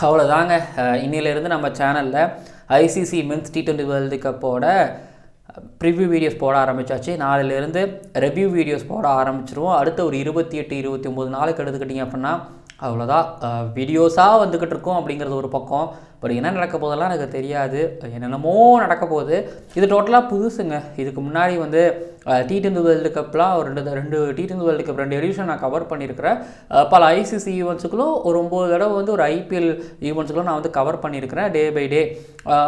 அவ்வளோதாங்க. இன்னிலேருந்து நம்ம சேனலில் ஐசிசி மென்ஸ் T20 வேர்ல்டு கப்போட ப்ரிவ்யூ வீடியோஸ் போட ஆரம்பித்தாச்சு. நாளிலேருந்து ரிவ்யூ வீடியோஸ் போட ஆரம்பிச்சிருவோம். அடுத்த ஒரு 28-29 நாளுக்கு எடுத்துக்கிட்டிங்க அப்படின்னா அவ்வளோதான். வீடியோஸாக வந்துக்கிட்டு இருக்கோம் அப்படிங்கிறது ஒரு பக்கம். பட் என்ன நடக்க போதெல்லாம் எனக்கு தெரியாது. என்னென்னமோ நடக்க போகுது. இது டோட்டலாக புதுசுங்க. இதுக்கு முன்னாடி வந்து T20 வேர்ல்டு கப்லாம் ஒரு ரெண்டு T20 வேர்ல்டு கப் 2 எடிஷன் நான் கவர் பண்ணியிருக்கிறேன். பல ஐசிசி ஈவெண்ட்ஸுகளும் ஒரு 9 தடவை வந்து ஒரு ஐபிஎல் ஈவெண்ட்ஸுகளும் நான் வந்து கவர் பண்ணியிருக்கிறேன் டே பை டே.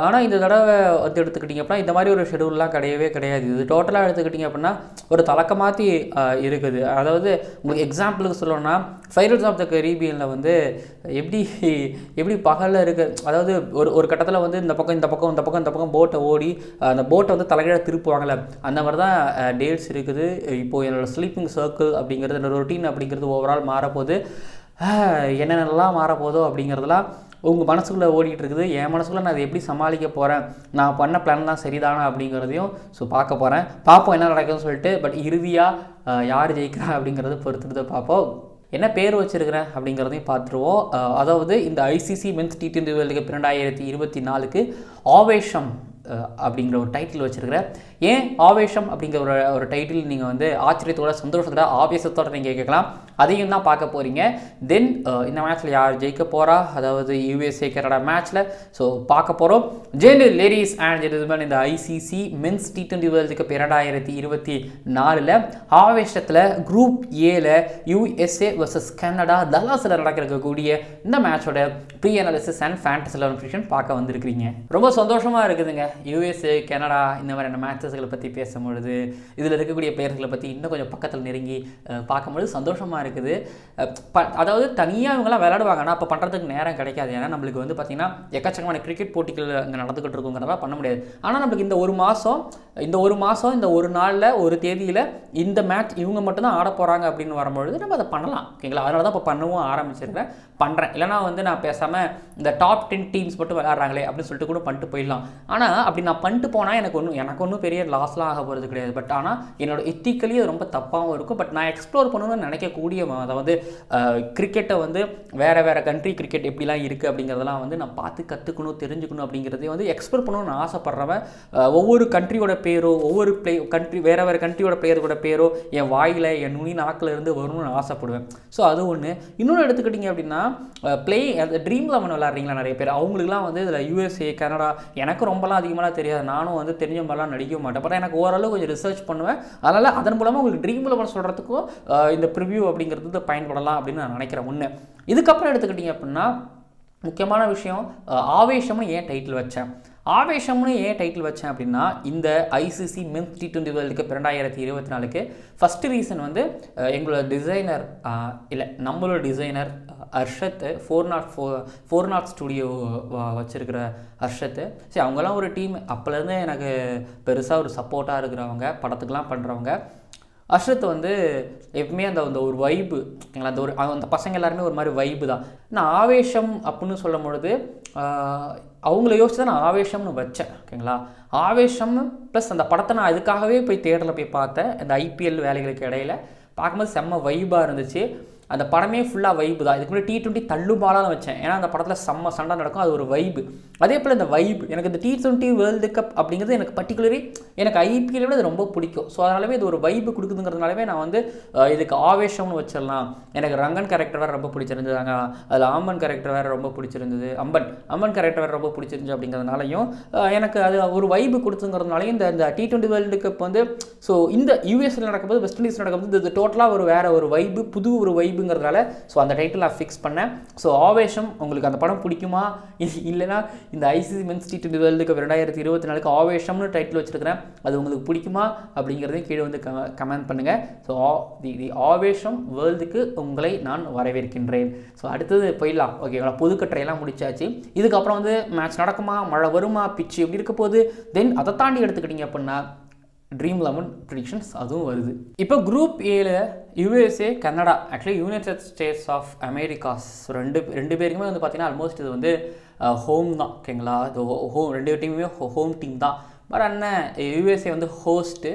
ஆனால் இந்த தடவை வந்து எடுத்துக்கிட்டிங்க அப்படின்னா இந்த மாதிரி ஒரு ஷெடியூல்லாம் கிடையாது. இது டோட்டலாக எடுத்துக்கிட்டிங்க அப்படின்னா ஒரு தலக்க மாற்றி இருக்குது. அதாவது உங்களுக்கு எக்ஸாம்பிளுக்கு சொல்லணும்னா பைரட்ஸ் ஆஃப் த கரீபியனில் வந்து எப்படி பகலில் இருக்குது. அதாவது ஒரு கட்டத்தில் வந்து இந்த பக்கம் போட்டை ஓடி அந்த போட்டை வந்து தலைகீழ திருப்புவாங்கள்ல, அந்த மாதிரி தான் டேட்ஸ் இருக்குது. இப்போது என்னோடய ஸ்லீப்பிங் சர்க்கிள் அப்படிங்கிறது என்னோடய ரொட்டீன் அப்படிங்கிறது ஓவரால் மாறப்போகுது. என்னென்னலாம் மாறப்போதோ அப்படிங்கிறதுலாம் உங்கள் மனசுக்குள்ளே ஓடிக்கிட்டு இருக்குது. என் மனசுக்குள்ளே நான் அதை எப்படி சமாளிக்க போகிறேன், நான் பண்ண பிளான்லாம் சரிதானா அப்படிங்கிறதையும் பார்க்க போகிறேன். பார்ப்போம் என்ன நடக்குதுன்னு சொல்லிட்டு. பட் இறுதியாக யார் ஜெயிக்கிறா அப்படிங்கிறத பொறுத்துட்டு பார்ப்போம். என்ன பேர் வச்சுருக்கிறேன் அப்படிங்கிறதையும் பார்த்துருவோம். அதாவது இந்த ICC men's T20 world cup 2024க்கு ஆவேஷம் அப்படிங்கிற ஒரு டைட்டில் வச்சுருக்கிறேன். ஏன் ஆவேஷம் அப்படிங்கிற ஒரு டைட்டில் நீங்கள் வந்து ஆச்சரியத்தோட சந்தோஷத்தோட ஆவேசத்தோட நீங்கள் கேட்கலாம். அதையும் தான் பார்க்க போகிறீங்க. தென் இந்த மேட்ச்சில் யார் ஜெயிக்க போகிறா, அதாவது USA கனடா மேட்ச்சில் பார்க்க போகிறோம். லேடிஸ் அண்ட் ஜென்டில்மேன், இந்த ICC men's T20 world cup 2024 ஆவேஷத்தில் குரூப் ஏல USA vs கனடா டல்லாஸில் நடக்கக்கூடிய இந்த மேட்சோட pre analysis and fantasy prediction பார்க்க வந்திருக்கிறீங்க. ரொம்ப சந்தோஷமாக இருக்குதுங்க. USA கனடா இந்த மாதிரியான மேட்சஸ்களை பற்றி பேசும்பொழுது இதில் இருக்கக்கூடிய பிளேயர்களை பற்றி இன்னும் கொஞ்சம் பக்கத்தில் நெருங்கி பார்க்கும்பொழுது சந்தோஷமாக இருக்குது. அதாவது தனியாக இவங்கெல்லாம் விளையாடுவாங்க, ஆனால் அப்போ பண்ணுறதுக்கு நேரம் கிடைக்காது. ஏன்னா நம்மளுக்கு வந்து பார்த்திங்கன்னா எக்கச்சக்கமான கிரிக்கெட் போட்டிகள் அங்கே நடந்துக்கிட்டு இருக்குங்கிறதா பண்ண முடியாது. ஆனால் நம்மளுக்கு இந்த ஒரு மாதம் இந்த ஒரு நாளில் ஒரு தேதியில் இந்த மேட்ச் இவங்க மட்டும்தான் ஆட போகிறாங்க அப்படின்னு வரும்பொழுது நம்ம அதை பண்ணலாம். ஓகேங்களா? அதனால தான் இப்போ பண்ணுறேன். இல்லைனா வந்து நான் பேசாமல் இந்த டாப் 10 டீம்ஸ் மட்டும் விளையாடுறாங்களே அப்படின்னு சொல்லிட்டு கூட பண்ணிட்டு போயிடலாம். ஆனால் அப்படி நான் பண்ணிட்டு போனால் எனக்கு ஒன்றும் பெரிய லாஸ்லாம் ஆக போகிறது கிடையாது. பட் ஆனால் என்னோட எத்திக்கலி அது ரொம்ப தப்பாகவும் இருக்கும். பட் நான் எக்ஸ்ப்ளோர் பண்ணணும்னு நினைக்கக்கூடிய, அதாவது கிரிக்கெட்டை வந்து வேறு கண்ட்ரி கிரிக்கெட் எப்படிலாம் இருக்குது அப்படிங்கிறதெல்லாம் வந்து நான் பார்த்து கற்றுக்கணும், தெரிஞ்சுக்கணும் அப்படிங்கிறதே வந்து எக்ஸ்ப்ளோர் பண்ணணும்னு நான் ஆசைப்பட்றவன். ஒவ்வொரு கண்ட்ரியோட பேரோ ஒவ்வொரு வேறு கண்ட்ரியோட பிளேயரோட பேரோ என் வாயில் என் நுனி நாக்கில் இருந்து வரும்னு நான் ஆசைப்படுவேன். ஸோ அது ஒன்று. இன்னொன்று எடுத்துக்கிட்டிங்க அப்படின்னா அந்த ட்ரீம் 11 விளையாடுறீங்களா நிறைய பேர், அவங்களுக்குலாம் வந்து இதில் USA கனடா எனக்கு ரொம்பலாம் அதிகமாக தெரியாது. நானும் வந்து தெரிஞ்ச மாதிரிலாம் நடிக்க மாட்டேன். பட் எனக்கு ஓரளவு கொஞ்சம் ரிசர்ச் பண்ணுவேன். அதனால் அதன் மூலமாக உங்களுக்கு ட்ரீம் 11 சொல்கிறதுக்கும் இந்த ப்ரிவ்யூ அப்படிங்கிறது பயன்படலாம் அப்படின்னு நான் நினைக்கிறேன். ஒன்று. இதுக்கப்புறம் எடுத்துக்கிட்டிங்க அப்படின்னா முக்கியமான விஷயம், ஆவேஷம்னு ஏன் டைட்டில் வச்சேன் அப்படின்னா இந்த ICC men's T20 world cup 2024க்கு ஃபஸ்ட்டு ரீசன் வந்து எங்களோட டிசைனர் நம்மளோட டிசைனர் அர்ஷத் 404 ஸ்டுடியோ வச்சுருக்கிற அர்ஷத். சரி, அவங்கெல்லாம் ஒரு டீம் அப்போலேருந்து எனக்கு பெருசாக ஒரு சப்போர்ட்டாக இருக்கிறவங்க, படத்துக்கெலாம் பண்ணுறவங்க. அர்ஷத் வந்து எப்பவுமே அந்த ஒரு வைப்பு, ஓகேங்களா? அந்த பசங்க எல்லாருமே ஒரு மாதிரி வைப்பு தான். நான் ஆவேஷம் அப்படின்னு சொல்லும் பொழுது அவங்கள யோசிச்சு தான் நான் ஆவேஷம்னு வச்சேன். ஓகேங்களா? ஆவேஷம் ப்ளஸ் அந்த படத்தை நான் அதுக்காகவே போய் தியேட்டரில் போய் பார்த்தேன். இந்த ஐபிஎல் வேலைகளுக்கு இடையில் பார்க்கும்போது செம்ம வைப்பாக இருந்துச்சு. அந்த படமே ஃபுல்லாக வைப்பு தான். இதுக்கு முன்னாடி T20 தள்ளுபாலாக வச்சேன். ஏன்னா அந்த படத்தில் செம்ம சண்டை நடக்கும், அது ஒரு வைப்பு. அதே போல் இந்த வைப்பு எனக்கு இந்த T20 வேர்ல்டு கப் அப்படிங்கிறது எனக்கு பர்டிகுலரி எனக்கு ஐபிஎல் விட அது ரொம்ப பிடிக்கும். ஸோ அதனாலவே இது ஒரு வைப்பு கொடுக்குதுங்கிறதுனாலவே நான் வந்து இதுக்கு ஆவேஷம்னு வச்சிடலாம். எனக்கு ரங்கன் கேரக்டர் வேறு ரொம்ப பிடிச்சிருந்ததாங்க. அதில் ஆமன் கேரக்டர் வேறு ரொம்ப பிடிச்சிருந்தது. அம்மன் கேரக்டர் வேறு ரொம்ப பிடிச்சிருந்துச்சு அப்படிங்கிறதுனாலையும் எனக்கு அது ஒரு வைப்பு கொடுத்துங்கிறதுனாலையும் இந்த T20 வேர்ல்டு கப் வந்து இந்த யூஎஸில் நடக்கும்போது வெஸ்ட் இண்டீஸ் நடக்கும்போது இது டோட்டலாக வேறு ஒரு வைப்பு, புது ஒரு வைப்புங்கிறதுனால அந்த டைட்டில் நான் ஃபிக்ஸ் பண்ணேன். ஆவேஷம் உங்களுக்கு அந்த படம் பிடிக்குமா, இல்லைனா இந்த ICC men's T20 world cup 2024க்கு ஆவேஷம்னு டைட்டில் வச்சுருக்கிறேன், அது உங்களுக்கு பிடிக்குமா அப்படிங்கிறதையும் கீழே வந்து கமெண்ட் பண்ணுங்கள். தி ஆவேஷம் வேர்ல்டுக்கு உங்களை நான் வரவேற்கின்றேன். அடுத்தது போயிடலாம். ஓகேங்களா? புதுக்கற்றையெல்லாம் முடிச்சாச்சு. இதுக்கப்புறம் வந்து மேட்ச் நடக்குமா, மழை வருமா, பிச்சு எப்படி இருக்க போகுது, தென் அதை தாண்டி எடுத்துக்கிட்டிங்க அப்படின்னா ட்ரீம் 11 ப்ரிடிக்ஷன்ஸ் அதுவும் வருது. இப்போ குரூப் ஏல USA Canada, actually United States of Americas ரெண்டு பேருக்குமே வந்து பார்த்திங்கன்னா ஆல்மோஸ்ட் இது வந்து ஹோம் தான். ஓகேங்களா? ரெண்டு டீமுமே ஹோம் டீம் தான். பட் அண்ணன் USA வந்து ஹோஸ்ட்டு,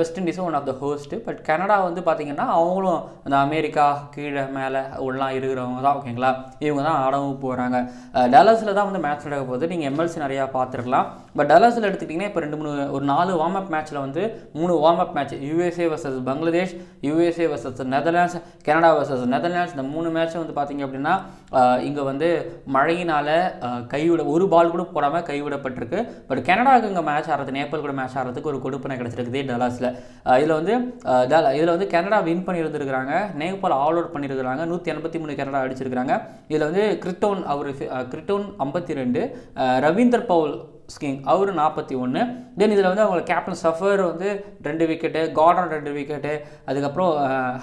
வெஸ்ட் இண்டீஸும் one of the host. But Canada வந்து பார்த்திங்கன்னா அவங்களும் அந்த அமெரிக்கா கீழே மேலே உள்ளலாம் இருக்கிறவங்க தான், ஓகேங்களா. இவங்க தான் ஆடவும் போகிறாங்க. டல்லாஸில் தான் வந்து மேட்ச் நடக்க போகுது. நீங்கள் எம்எல்சி நிறையா பார்த்துருக்கலாம். பட் டல்லாஸில் எடுத்துக்கிட்டிங்கன்னா இப்போ 4 வார்ம் அப் மேட்ச்சில் வந்து 3 warm up match, USA vs Bangladesh, USA vs Netherlands, Canada vs Netherlands, இந்த 3 மேட்ச்சும் வந்து பார்த்திங்க அப்படின்னா இங்கே வந்து மழையினால் ஒரு பால் கூட போடாமல் கைவிடப்பட்டிருக்கு. பட் கனடாவுக்கு இங்கே மேட்ச் ஆடுறது, நேபாள் கூட மேட்ச் ஆடுறதுக்கு ஒரு கொடுப்பனை கிடச்சிருக்குது டல்லாஸில். இதில் வந்து கனடா வின் பண்ணியிருந்துருக்காங்க, நேபாள் ஆல் அவுட் பண்ணியிருக்கிறாங்க, 183 கனடா அடிச்சிருக்கிறாங்க. இதில் வந்து கிரிட்டோன் 52, ரவீந்தர் பவுல் ஸ்கிங் அவர் 41. தென் இதில் வந்து அவங்க கேப்டன் சஃபர் வந்து 2 விக்கெட்டு, கார்டன் 2 விக்கெட்டு, அதுக்கப்புறம்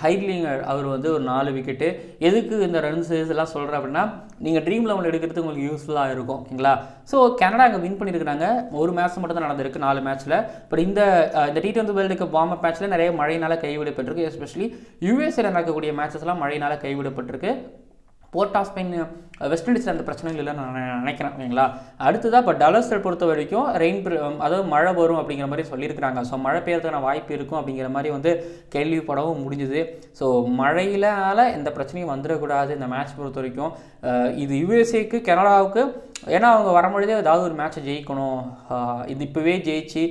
ஹைட்லிங்கர் அவர் வந்து ஒரு 4 விக்கெட்டு. எதுக்கு இந்த ரன்ஸ் இதெல்லாம் சொல்கிறேன் அப்படின்னா, நீங்கள் ட்ரீம் லெவல் எடுக்கிறதுக்கு உங்களுக்கு யூஸ்ஃபுல்லாக இருக்கும், ஓகேங்களா. ஸோ கனடா இங்கே வின் பண்ணியிருக்கிறாங்க. ஒரு மேட்ச் மட்டும் தான் நடந்திருக்கு 4 மேட்ச்சில். பட் இந்த T20 world cup warm up மேட்ச்சில் நிறைய மழையினால் கைவிடப்பட்டிருக்கு. எஸ்பெஷலி யூஎஸ்ஏல நடக்கக்கூடிய மேட்சஸ்லாம் மழையினால் கைவிடப்பட்டிருக்கு. போர்ட் ஆஃப் ஸ்பெயின் வெஸ்ட் இண்டீஸில் அந்த பிரச்சனைகள் இல்லைன்னு நான் நினைக்கிறேன், ஓகேங்களா. அடுத்ததாக இப்போ டல்லாஸை பொறுத்த வரைக்கும் அதாவது மழை வரும் அப்படிங்கிற மாதிரி சொல்லியிருக்கிறாங்க. ஸோ மழை பெய்யறதுக்கான வாய்ப்பு இருக்கும் அப்படிங்கிற மாதிரி வந்து கேள்விப்படவும் முடிஞ்சுது. ஸோ மழையினால் எந்த பிரச்சனையும் வந்துடக்கூடாது இந்த மேட்ச் பொறுத்த வரைக்கும். இது யூஎஸ்ஏக்கு கனடாவுக்கு, ஏன்னா அவங்க வரும்பொழுதே ஏதாவது ஒரு மேட்ச்சை ஜெயிக்கணும். இது இப்போவே ஜெயிச்சு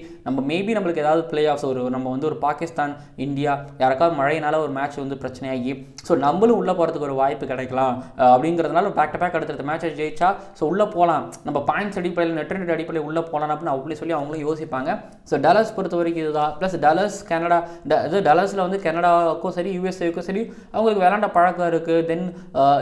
மேபி நம்மளுக்கு ஏதாவது பிளே ஆஃப்ஸ் நம்ம வந்து ஒரு பாகிஸ்தான், இந்தியா யாருக்காவது மழையினால் ஒரு மேட்ச் வந்து பிரச்சனையாகி ஸோ நம்மளும் உள்ளே போகிறதுக்கு ஒரு வாய்ப்பு கிடைக்கலாம் அப்படிங்கிறதுனால பேக் டு பேக் அடுத்த மேட்சை ஜெயிச்சா ஸோ உள்ளே போகலாம், நம்ம பாயிண்ட்ஸ் அடிப்படையில் நெட் ரன் அடிப்படையில் உள்ளே போகலாம் அப்படின்னு அப்படி சொல்லி அவங்களும் யோசிப்பாங்க. ஸோ டல்லாஸ் பொறுத்த வரைக்கும் இதுதான். ப்ளஸ் டல்லாஸில் வந்து கனடாவுக்கும் சரி யூஎஸ்ஏவுக்கும் சரி அவங்களுக்கு விளாண்ட பழக்கம் இருக்குது. தென்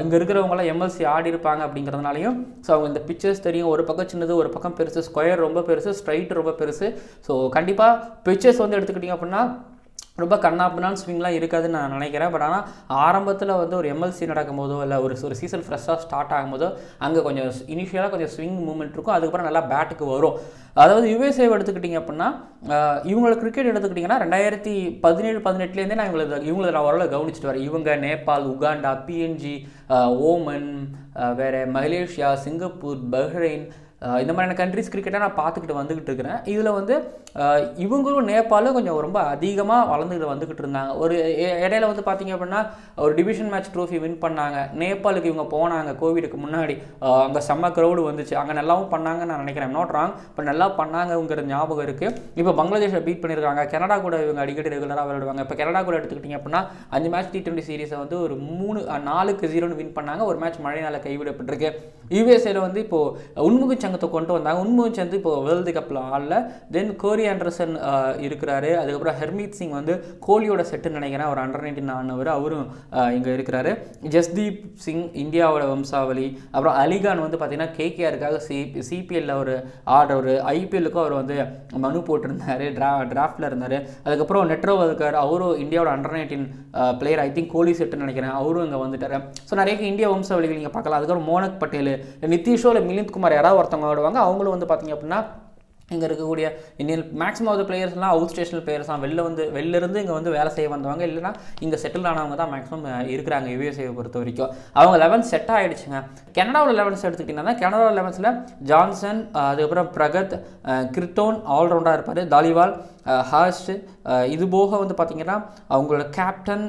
இங்கே இருக்கிறவங்களாம் எம்எல்சி ஆடி இருப்பாங்க அப்படிங்கிறதுனாலையும் ஸோ அவங்க இந்த பிச்சர்ஸ் தெரியும். ஒரு பக்கம் சின்னது, ஒரு பக்கம் பெருசு, ஸ்கொயர் ரொம்ப பெருசு, ஸ்ட்ரைட் ரொம்ப பெருசு. ஸோ கண்டிப்பாக பிச்சர்ஸ் வந்து எடுத்துக்கிட்டிங்க அப்படின்னா ரொம்ப கண்ணாப்பினான்னு ஸ்விங்லாம் இருக்காதுன்னு நான் நினைக்கிறேன். பட் ஆனால் ஆரம்பத்தில் வந்து ஒரு எம்எல்சி நடக்கும்போதோ இல்லை ஒரு சீசன் ஃப்ரெஷ்ஷாக ஸ்டார்ட் ஆகும்போதோ அங்கே கொஞ்சம் இனிஷியலாக கொஞ்சம் ஸ்விங் மூவ்மெண்ட் இருக்கும். அதுக்கப்புறம் நல்லா பேட்டுக்கு வரும். அதாவது யூஎஸ்ஏ எடுத்துக்கிட்டிங்க அப்படின்னா இவங்களோட கிரிக்கெட் எடுத்துக்கிட்டிங்கன்னா 2017-18 நான் இவங்களை நான் ஓரளவு கவனிச்சுட்டு வரேன். இவங்க நேபாள், உகாண்டா, PNG, ஓமன், வேறு மலேசியா, சிங்கப்பூர், பஹ்ரைன், இந்த மாதிரியான கண்ட்ரிஸ் கிரிக்கெட்டை நான் பார்த்துக்கிட்டு வந்துக்கிட்டு இருக்கிறேன். இதில் வந்து இவங்களும் நேபாளும் கொஞ்சம் ரொம்ப அதிகமாக வளர்ந்துக்கிட்டு வந்துக்கிட்டு இருந்தாங்க. ஒரு இடையில வந்து பார்த்திங்க அப்படின்னா ஒரு டிவிஷன் மேட்ச் ட்ரோஃபி வின் பண்ணாங்க. நேபாளுக்கு இவங்க போனாங்க கோவிடுக்கு முன்னாடி. அங்கே செம்ம க்ரௌடு வந்துச்சு. அங்கே நல்லாவும் பண்ணாங்கன்னு நான் நினைக்கிறேன். நாட் ராங், பட் நல்லா பண்ணாங்கங்கிற ஞாபகம் இருக்குது. இப்போ பங்களாதேஷை பீட் பண்ணியிருக்காங்க. கனடா கூட இவங்க அடிக்கடி ரெகுலராக விளையாடுவாங்க. இப்போ கனடா கூட எடுத்துக்கிட்டிங்க அப்படின்னா 5 மேட்ச் T20 சீரீஸை வந்து ஒரு 4-0 வின் பண்ணாங்க. ஒரு மேட்ச் மழையினால் கைவிடப்பட்டிருக்கு. யூஎஸ்ஏல வந்து இப்போது உன்முகச் சங்கத்தை கொண்டு வந்தாங்க. உன்முகச் சங்கு இப்போ வேர்ல்டு கப்பில் ஆடல. தென் கோரி ஆண்டர்சன் இருக்கிறாரு. அதுக்கப்புறம் ஹர்மீத் சிங் வந்து கோலியோட செட்டுன்னு நினைக்கிறேன், அவர் அண்டர்-19 ஆனவர், அவரும் இங்கே இருக்கிறாரு. ஜஸ்தீப் சிங் இந்தியாவோட வம்சாவளி. அப்புறம் அலிகான் வந்து பார்த்தீங்கன்னா KKRக்காக CPL அவர் ஆடுறவர். IPLக்கும் அவர் வந்து மனு போட்டிருந்தார், டிராஃப்டில் இருந்தார். அதுக்கப்புறம் நெட்ரோவல்கர் அவரும் இந்தியாவோட அண்டர்-19 பிளேயர், ஐ திங்க் கோலி செட்டுன்னு நினைக்கிறேன், அவரும் இங்கே வந்துட்டார். ஸோ நிறைய இந்தியா வம்சாவளிகள் நீங்கள் பார்க்கலாம். அதுக்கப்புறம் மோனக் பட்டேல், நிதிஷோ இல்லை மிலிந்த் குமார் யாராவது ஒருத்தவங்க ஆடுவாங்க. அவங்களும் வந்து பார்த்தீங்க அப்படின்னா இங்கே இருக்கக்கூடிய இந்தியன் மேக்ஸிமம் ஆஃப் த பிளேயர்ஸ்லாம் அவுட் ஸ்டேஷனல் பிளேயர்ஸ் தான். வெளிலேருந்து இங்கே வந்து வேலை செய்ய வந்தவங்க, இல்லைனா இங்கே செட்டில் ஆனவங்க தான் மேக்ஸிமம் இருக்கிறாங்க யூஎஸ்ஏவை பொறுத்த வரைக்கும். அவங்க 11 செட் ஆகிடுச்சுங்க. கனடாவில் 11 எடுத்துக்கிட்டிங்கன்னா கனடா 11ல் ஜான்சன், அதுக்கப்புறம் பிரகத், கிரிட்டோன் ஆல்ரவுண்டாக இருப்பார், தாலிவால், ஹார்ஷ். இது போக வந்து பார்த்திங்கன்னா அவங்களோட கேப்டன்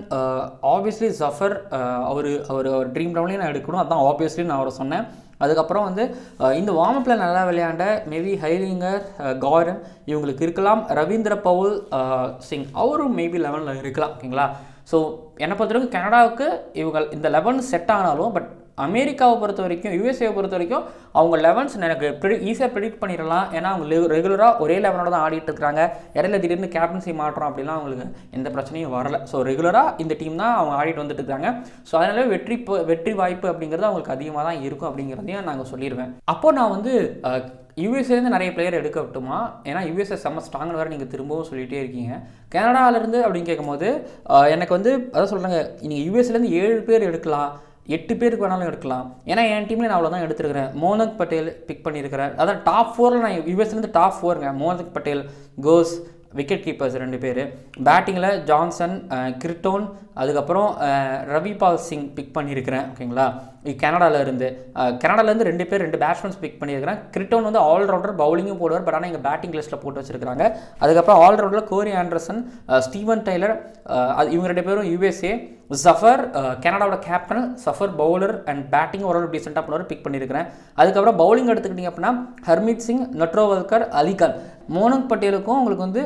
ஆப்வியஸ்லி ஜஃபர், அவர் ட்ரீம் லெவன்லேயும் நான் எடுக்கணும், அதுதான் ஆப்வியஸ்லி நான் அவரை சொன்னேன். அதுக்கப்புறம் வந்து இந்த வார்மப்பில் நல்லா விளையாண்ட மேபி ஹைலிங்கர், கார்டன் இவங்களுக்கு இருக்கலாம். ரவீந்திர பவுல் சிங் அவரும் மேபி 11ல் இருக்கலாம், ஓகேங்களா. ஸோ என்னை பொறுத்தவரைக்கும் கனடாவுக்கு இவங்க இந்த 11 செட் ஆனாலும், பட் அமெரிக்காவை பொறுத்த வரைக்கும் யூஎஸ்ஏவை பொறுத்த வரைக்கும் அவங்க 11s எனக்கு ஈஸியாக ப்ரெடிக்ட் பண்ணிடலாம். ஏன்னா அவங்க ரெகுலராக ஒரே 11ஓட தான் ஆடிட்டு இருக்கிறாங்க. இடையில திடீர்னு கேப்டன்சி மாற்றோம் அப்படிலாம் அவங்களுக்கு எந்த பிரச்சனையும் வரலை. ஸோ ரெகுலராக இந்த டீம் தான் அவங்க ஆடிட்டு வந்துட்டு இருக்காங்க. ஸோ அதனால வெற்றி வாய்ப்பு அப்படிங்கிறது அவங்களுக்கு அதிகமாக தான் இருக்கும் அப்படிங்கிறதையும் நாங்கள் சொல்லிடுவேன். அப்போது நான் வந்து யூஎஸ்ஏலேருந்து நிறைய பிளேயர் எடுக்க விட்டுமா, ஏன்னா யூஎஸ்ஏ செம்ம ஸ்ட்ராங்னு வேறு நீங்கள் திரும்பவும் சொல்லிகிட்டே இருக்கீங்க. கனடாவிலேருந்து அப்படின்னு கேட்கும்போது எனக்கு வந்து அதான் சொல்கிறாங்க, நீங்கள் யூஎஸ்ஏலேருந்து 7 பேர் எடுக்கலாம், 8 பேருக்கு வேணாலும் எடுக்கலாம். ஏன்னா என் டீமில் நான் அவ்வளோ தான் எடுத்துருக்கிறேன். மோனக் பட்டேல் பிக் பண்ணியிருக்கிறேன். அதான் டாப் 4ல் நான் யூஎஸ்லேருந்து டாப் 4ங்க. மோனக் பட்டேல், கோஸ், விக்கெட் கீப்பர்ஸ் 2 பேர். பேட்டிங்கில் ஜான்சன், கிரிட்டோன், அதுக்கப்புறம் ரவிபால் சிங் பிக் பண்ணியிருக்கிறேன். ஓகேங்களா, கனடாலேருந்து 2 பேர் 2 பேட்ஸ்மேன்ஸ் பிக் பண்ணியிருக்கிறேன். கிரிட்டோன் வந்து ஆல்ரவுண்டர், பவுலிங்கும் போடுவார், பட் ஆனால் எங்கள் பேட்டிங் லிஸ்ட்டில் போட்டு வச்சிருக்காங்க. அதுக்கப்புறம் ஆல்ரவுண்டரில் கோரி ஆண்டர்சன், ஸ்டீவன் டெய்லர், இவங்க 2 பேரும் யூஎஸ்ஏ. ஜஃபர் கனடாவோட captain, Zafar bowler and batting ஓரளவு டீசெண்டாக பண்ணுவார், பிக் பண்ணியிருக்கிறேன். அதுக்கப்புறம் பவுலிங் எடுத்துக்கிட்டிங்க அப்படின்னா ஹர்மீத் சிங், நட்ரோவல்கர், அலிகான். மோனக் பட்டேலுக்கும் உங்களுக்கு வந்து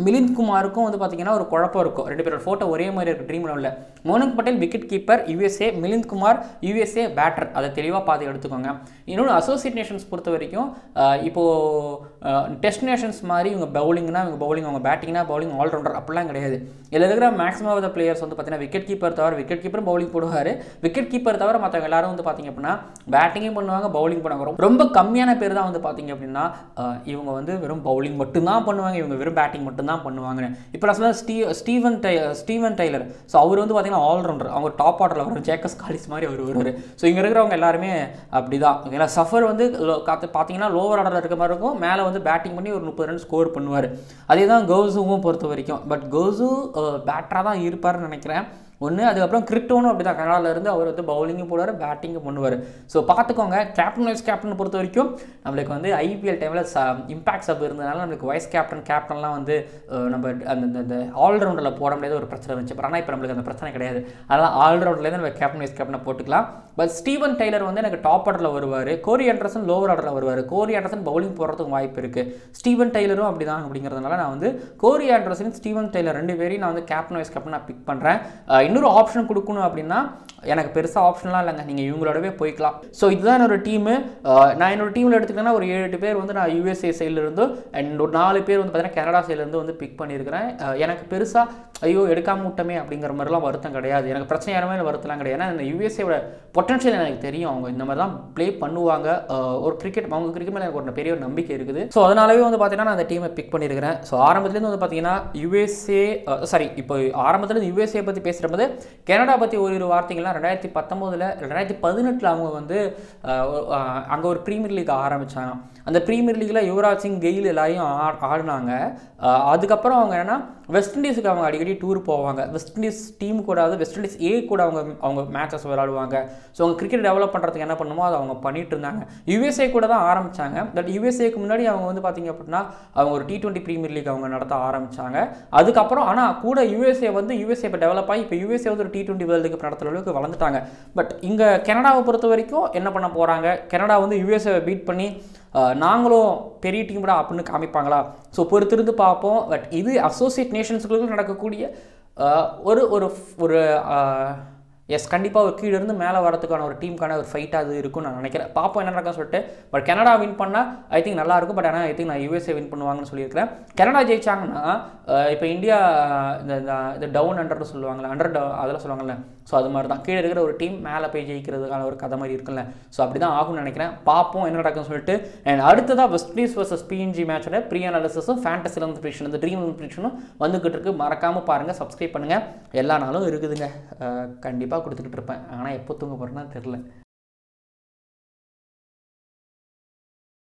மிலிந்த் குமாருக்கும் வந்து பார்த்தீங்கன்னா ஒரு குழப்பம் இருக்கும். 2 பேரோட ஃபோட்டோ ஒரே மாதிரி இருக்குது ட்ரீம் லெவலில். Monank Patel wicket keeper USA, Milind Kumar USA batter. அதை தெளிவாக பார்த்து எடுத்துக்கோங்க. இன்னொன்று அசோசியேட் நேஷன்ஸ் பொறுத்த வரைக்கும் இப்போது டெஸ்ட் நேஷன்ஸ் மாதிரி இவங்க பவுலிங்னா இவங்க பவுலிங், அவங்க பேட்டிங்னா பவுலிங், ஆல்ரவுண்டர் அப்படிலாம் கிடையாது. இதில் இருக்கிற மேக்ஸிமம் ஆஃப் த பிளேயர்ஸ் வந்து பார்த்தீங்கன்னா விக்கெட் கீப்பர் தவிர, விக்கெட் கீப்பர் பவுலிங் போடுவார், விக்கெட் கீப்பர் தவிர மற்றவங்க எல்லாரும் வந்து பார்த்தீங்க அப்படின்னா பேட்டிங்கும் பண்ணுவாங்க, பவுலிங் பண்ணுவாங்க. ரொம்ப கம்மியான பேர் தான் வந்து பார்த்தீங்க அப்படின்னா இவங்க வந்து வெறும் பவுலிங் மட்டும்தான் பண்ணுவாங்க, இவங்க வெறும் பேட்டிங் மட்டும்தான் பண்ணுவாங்க. இப்போ நான் சொன்ன ஸ்டீவன் டெய்லர், ஸோ அவர் வந்து பார்த்தீங்கன்னா ஆல்ரவுண்டர், அவங்க டாப் ஆர்டரில் வரும், ஜேக்கஸ் காலிஸ் மாதிரி அவர் வருவார். ஸோ இங்கே இருக்கிறவங்க எல்லாருமே அப்படி தான். ஓகேங்களா, சஃபர் வந்து பார்த்தீங்கன்னா லோவர் ஆர்டரில் இருக்க மாதிரி இருக்கும், மேலே வந்து பேட்டிங் பண்ணி ஒரு 30 ரன் ஸ்கோர் பண்ணுவார். அதே தான் கௌசுவும் பொறுத்த வரைக்கும். பட் கௌசு பேட்டராக தான் இருப்பார்னு நினைக்கிறேன் ஒன்று. அதுக்கப்புறம் கிரிட்டோனும் அப்படி தான், கனடாவிலேருந்து அவர் வந்து பவுலிங்கும் போடுவார், பேட்டிங்கும் பண்ணுவார். ஸோ பார்த்துக்கோங்க, கேப்டன் வைஸ் கேப்டன் பொறுத்த வரைக்கும் நம்மளுக்கு வந்து ஐபிஎல் டைமில் இம்பாக்ட் சப் இருந்ததுனால நம்மளுக்கு வைஸ் கேப்டன்லாம் வந்து நம்ம அந்த ஆல்ரவுண்டரில் போட முடியாத ஒரு பிரச்சனை இருந்துச்சு. ஆனால் இப்போ நம்மளுக்கு அந்த பிரச்சனை கிடையாது. அதனால் ஆல்ரவுண்டர்லேருந்து நம்ம கேப்டன் வைஸ் கேப்டனை போட்டுக்கலாம். பட் ஸ்டீவன் டெய்லர் வந்து எனக்கு டாப் ஆர்டரில் வருவார், கோரி ஆண்டர்சன் லோவர் ஆர்டரில் வருவார். கோரி ஆண்டர்சன் பவுலிங் போடுறதுக்கு வாய்ப்பு இருக்குது, ஸ்டீவன் டெய்லரும் அப்படி தான். அப்படிங்கிறதுனால நான் வந்து கோரி ஆண்டர்சன், ஸ்டீவன் டெய்லர் 2 பேரையும் நான் வந்து கேப்டன் வைஸ் கேப்டன் நான் பிக் பண்ணுறேன். இன்னொரு ஆப்ஷன் கொடுக்கணும் அப்படின்னா எனக்கு பெருசாக ஆப்ஷன்லாம் இல்லைங்க, நீங்கள் இவங்களோடவே போய்க்கலாம். ஸோ இதுதான் என்னோட டீமு. நான் என்னோட டீமில் எடுத்துக்கிட்டேன்னா ஒரு 7-8 பேர் வந்து நான் யூஎஸ்ஏ சைட்லேருந்து அண்ட் ஒரு 4 பேர் வந்து பார்த்தீங்கன்னா கனடா சைட்லேருந்து வந்து பிக் பண்ணியிருக்கிறேன். எனக்கு பெருசாக ஐயோ எடுக்காம விட்டமே அப்படிங்கிற மாதிரிலாம் வருத்தம் கிடையாது, எனக்கு பிரச்சனை யாருமே வருத்தலாம் கிடையாது. ஏன்னா இந்த யூஎஸ்ஏவோட பொட்டன்ஷியல் எனக்கு தெரியும், அவங்க இந்த மாதிரி தான் ப்ளே பண்ணுவாங்க. ஒரு அவங்க கிரிக்கெட் மேலே எனக்கு ஒரு பெரிய ஒரு நம்பிக்கை இருக்குது. ஸோ அதனாலவே வந்து பார்த்தீங்கன்னா நான் அந்த டீமை பிக் பண்ணியிருக்கிறேன். ஸோ ஆரம்பத்துலேருந்து வந்து பார்த்தீங்கன்னா இப்போ ஆரம்பத்துலேருந்து யூஎஸ்ஏ பற்றி பேசுகிறப்போது கனடா பற்றி ஒரு வார்த்தைகள்லாம் 2018 அவங்க வந்து அங்கே ஒரு ப்ரீமியர் லீக் ஆரம்பித்தாங்க. அந்த ப்ரீமியர் லீக்கில் யுவராஜ் சிங், கெயில் எல்லாரையும் ஆடினாங்க. அதுக்கப்புறம் அவங்க என்னன்னா வெஸ்ட் இண்டீஸுக்கு அவங்க அடிக்கடி டூர் போவாங்க. வெஸ்ட் இண்டீஸ் டீம் கூட, அதாவது வெஸ்ட் இண்டீஸ் ஏ கூட அவங்க மேட்சஸ் விளையாடுவாங்க. ஸோ அவங்க கிரிக்கெட் டெவலப் பண்ணுறதுக்கு என்ன பண்ணுமோ அதை அவங்க பண்ணிட்டு இருந்தாங்க. யூஎஸ்ஏ கூட தான் ஆரம்பித்தாங்க. பட் யூஎஸ்ஏக்கு முன்னாடி அவங்க வந்து பார்த்தீங்க அப்படின்னா அவங்க ஒரு T20 ப்ரீமியர் லீக் அவங்க நடத்த ஆரம்பித்தாங்க. அதுக்கப்புறம் ஆனால் கூட யூஎஸ்ஏ இப்போ டெவலப் ஆகி இப்போ யூஎஸ்ஏ வந்து ஒரு T20 வேர்ல்டு கப் நடத்துகிற அளவுக்கு வளர்ந்துட்டாங்க. பட் இங்கே கனடாவை பொறுத்த வரைக்கும் என்ன பண்ண போகிறாங்க, கனடா வந்து யூஎஸ்ஏ பீட் பண்ணி நாங்களும் பெரிய டீம்டா அப்படின்னு காமிப்பாங்களா? ஸோ பொறுத்திருந்து பார்ப்போம். பட் இது அசோசியேட் நேஷன்ஸுக்குள்ள நடக்கக்கூடிய ஒரு கண்டிப்பாக ஒரு கீழே இருந்து மேலே வரதுக்கான ஒரு டீமுக்கான ஒரு ஃபைட்டாக அது இருக்கும்னு நான் நினைக்கிறேன். பார்ப்போம் என்ன நடக்கும்னு சொல்லிட்டு. பட் கனடா வின் பண்ணால் ஐ திங்க் நல்லாயிருக்கும். பட் ஆனால் ஐ திங்க் நான் யூஎஸ்ஏ வின் பண்ணுவாங்கன்னு சொல்லியிருக்கிறேன். கனடா ஜெயிச்சாங்கன்னா இப்போ இந்தியா இந்த டவுன் அண்டர்னு சொல்லுவாங்கள்ல, அதெல்லாம் சொல்லுவாங்கள்ல, ஸோ அது மாதிரி தான் கீழே இருக்கிற ஒரு டீம் மேலே போய் ஜெயிக்கிறதுக்கான ஒரு கதை மாதிரி இருக்குல்ல. ஸோ அப்படி தான் ஆகும்னு நினைக்கிறேன். பார்ப்போம் என்ன நடக்கும்னு சொல்லிட்டு. அண்ட் அடுத்ததாக வெஸ்ட் இண்டீஸ் vs PNG மேட்சோட ப்ரீ அனாலிசிஸும் ஃபேண்டஸில் ப்ரிடிக்ஷன், இந்த ட்ரீம் ப்ரிடிக்ஷனும் வந்துக்கிட்டு இருக்கு. மறக்காமல் பாருங்கள், சப்ஸ்கிரைப் பண்ணுங்கள். எல்லா நாளும் இருக்குதுங்க, கண்டிப்பாக கொடுத்துக்கிட்டு இருப்பேன். ஆனால் எப்போ தூங்க போகிறேன்னா தெரில.